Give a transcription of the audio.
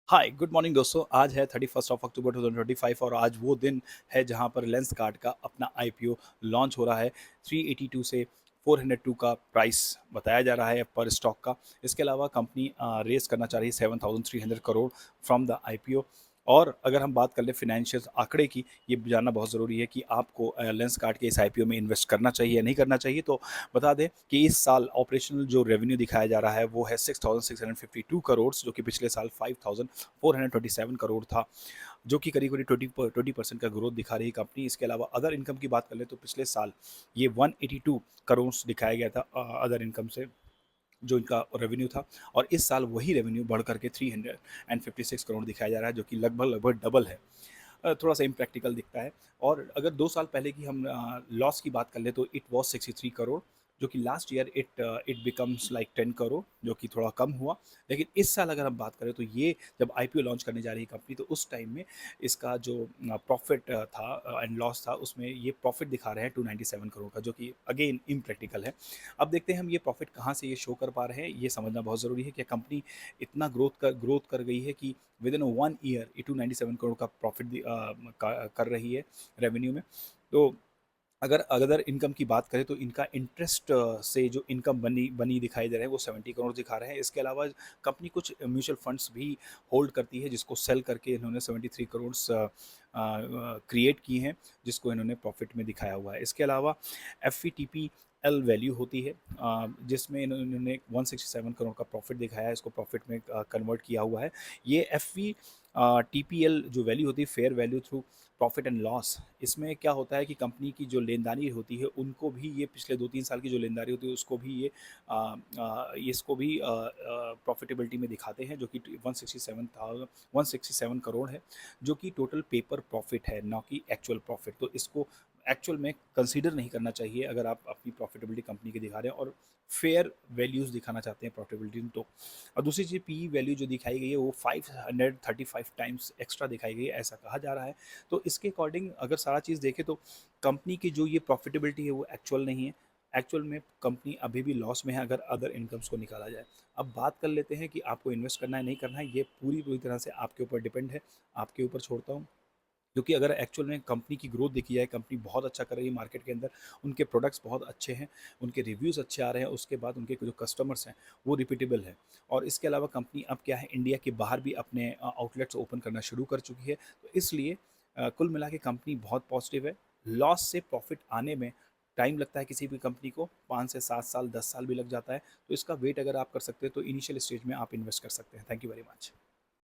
Hi good morning दोस्तों। आज है 31 अक्टूबर 2025 और आज वो दिन है जहां पर लेंसकार्ट का अपना आईपीओ लॉन्च हो रहा है। 382 से 402 का प्राइस बताया जा रहा है पर स्टॉक का। इसके अलावा कंपनी रेस करना चाह रही है 7,300 करोड़ फ्रॉम द आईपीओ। और अगर हम बात कर ले फिनेंशियल आंकड़े की, ये जानना बहुत ज़रूरी है कि आपको लेंसकार्ट के इस आईपीओ में इन्वेस्ट करना चाहिए या नहीं करना चाहिए। तो बता दें कि इस साल ऑपरेशनल जो रेवेन्यू दिखाया जा रहा है वो है 6,652 करोड़, जो कि पिछले साल 5,427 करोड़ था, जो कि करीब करीब 20% का ग्रोथ दिखा रही कंपनी। इसके अलावा अदर इनकम की बात कर ले तो पिछले साल ये 182 करोड़ दिखाया गया था अदर इनकम से, जो इनका रेवेन्यू था। और इस साल वही रेवेन्यू बढ़ करके 356 करोड़ दिखाया जा रहा है, जो कि लगभग लगभग डबल है। थोड़ा सा इम्प्रैक्टिकल दिखता है। और अगर 2 साल पहले की हम लॉस की बात कर ले तो इट वॉज 63 करोड़, जो कि last year it becomes like 10 crore, जो कि थोड़ा कम हुआ। लेकिन इस साल अगर हम बात करें तो ये जब आईपीओ लॉन्च करने जा रही है कंपनी, तो उस टाइम में इसका जो प्रॉफिट था एंड लॉस था, उसमें ये प्रॉफिट दिखा रहे हैं 297 करोड़ का, जो कि अगेन इम्प्रैक्टिकल है। अब देखते हैं हम ये प्रॉफिट कहाँ से ये शो कर पा रहे हैं, ये समझना बहुत ज़रूरी है कि कंपनी इतना ग्रोथ कर गई है कि विद इन 1 ईयर ये 297 करोड़ का प्रॉफिट कर रही है रेवेन्यू में। तो अगर अदर इनकम की बात करें तो इनका इंटरेस्ट से जो इनकम बनी बनी दिखाई दे रहे हैं वो 70 करोड़ दिखा रहे हैं। इसके अलावा कंपनी कुछ म्यूचुअल फंड्स भी होल्ड करती है, जिसको सेल करके इन्होंने 73 करोड़ क्रिएट की हैं, जिसको इन्होंने प्रॉफिट में दिखाया हुआ है। इसके अलावा एफ एल वैल्यू होती है, जिसमें इन्होंने 167 करोड़ का प्रॉफिट दिखाया है, इसको प्रॉफिट में कन्वर्ट किया हुआ है। ये एफ टी पी एल जो वैल्यू होती है, fair value through profit and loss, इसमें क्या होता है कि कंपनी की जो लेनदारी होती है उनको भी ये पिछले 2-3 साल की जो लेनदारी होती है उसको भी इसको भी प्रॉफिटेबिलिटी में दिखाते हैं, जो कि 167 करोड़ है, जो कि टोटल पेपर प्रॉफिट है, ना कि एक्चुअल प्रॉफिट। तो इसको एक्चुअल में कंसीडर नहीं करना चाहिए अगर आप अपनी प्रॉफिटेबिलिटी कंपनी की दिखा रहे हैं और फेयर वैल्यूज़ दिखाना चाहते हैं प्रॉफिटेबिलिटी में। तो और दूसरी चीज़ पी वैल्यू जो दिखाई गई है वो 535 टाइम्स एक्स्ट्रा दिखाई गई है, ऐसा कहा जा रहा है। तो इसके अकॉर्डिंग अगर सारा चीज़ देखें तो कंपनी की जो ये प्रॉफिटेबिलिटी है वो एक्चुअल नहीं है। एक्चुअल में कंपनी अभी भी लॉस में है अगर अदर इनकम्स को निकाला जाए। अब बात कर लेते हैं कि आपको इन्वेस्ट करना है नहीं करना है, ये पूरी पूरी तरह से आपके ऊपर डिपेंड है, आपके ऊपर छोड़ता हूँ। क्योंकि अगर एक्चुअल में कंपनी की ग्रोथ देखी जाए, कंपनी बहुत अच्छा कर रही है मार्केट के अंदर, उनके प्रोडक्ट्स बहुत अच्छे हैं, उनके रिव्यूज़ अच्छे आ रहे हैं, उसके बाद उनके जो कस्टमर्स हैं वो रिपीटेबल है। और इसके अलावा कंपनी अब क्या है, इंडिया के बाहर भी अपने आउटलेट्स ओपन करना शुरू कर चुकी है। तो इसलिए कुल मिला के कंपनी बहुत पॉजिटिव है। लॉस से प्रॉफिट आने में टाइम लगता है, किसी भी कंपनी को 5 से 7 साल 10 साल भी लग जाता है। तो इसका वेट अगर आप कर सकते हैं तो इनिशियल स्टेज में आप इन्वेस्ट कर सकते हैं। Thank you very much.